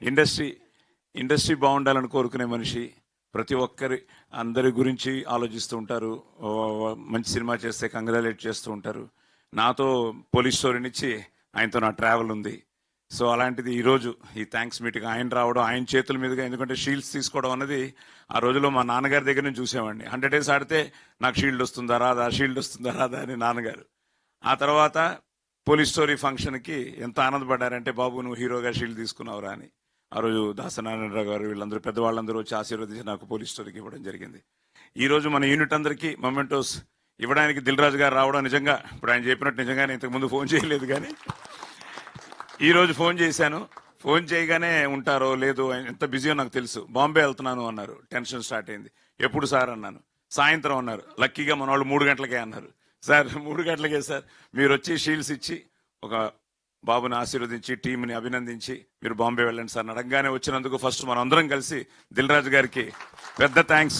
Industry బాగుండాలని కోరుకునే మనిషి, ప్రతి ఒక్కరి అందరి గురించి ఆలోచిస్తూ ఉంటారు. మంచి సినిమా చేస్తే కంగ్రాచులేట్ చేస్తూ ఉంటారు. నాతో పోలీస్ స్టోరీనిచ్చి ఆయనతో నా ట్రావెల్ ఉంది. సో అలాంటిది ఈరోజు ఈ థ్యాంక్స్ మీటింగ్ ఆయన రావడం, ఆయన చేతుల మీదుగా, ఎందుకంటే షీల్డ్స్ తీసుకోవడం అన్నది ఆ రోజులో మా నాన్నగారి దగ్గర నుంచి చూసామండి. 100 days ఆడితే నాకు షీల్డ్ వస్తుందా రాదా, షీల్డ్ వస్తుందా రాదా అని నాన్నగారు. ఆ తర్వాత పోలీస్ స్టోరీ ఫంక్షన్కి ఎంత ఆనందపడ్డారంటే, బాబు నువ్వు హీరోగా షీల్డ్ తీసుకున్నావురా అని. ఆ రోజు దాసనారాయణరావు గారు వీళ్ళందరూ పెద్దవాళ్ళందరూ వచ్చి ఆశీర్వదించి నాకు పోలీస్ స్టోరీకి ఇవ్వడం జరిగింది. ఈరోజు మన యూనిట్ అందరికీ మొమెంటోస్ ఇవ్వడానికి దిల్ రాజు గారు రావడం నిజంగా, ఇప్పుడు ఆయన చెప్పినట్టు నిజంగానే ఇంతకుముందు ఫోన్ చేయలేదు, కానీ ఈరోజు ఫోన్ చేశాను. ఫోన్ చేయగానే ఉంటారో లేదో, ఎంత బిజీయో నాకు తెలుసు. బాంబే వెళ్తున్నాను అన్నారు. టెన్షన్ స్టార్ట్ అయింది. ఎప్పుడు సార్ అన్నాను. సాయంత్రం అన్నారు. లక్కీగా మన వాళ్ళు 3 గంటలకే అన్నారు. సార్ 3 గంటలకే సార్, మీరు వచ్చి షీల్డ్స్ ఇచ్చి ఒక బాబుని ఆశీర్వదించి టీంని అభినందించి మీరు బాంబే వెళ్ళండి సార్ అడగగానే వచ్చినందుకు ఫస్ట్ మనం అందరం కలిసి దిల్ రాజు గారికి పెద్ద థ్యాంక్స్.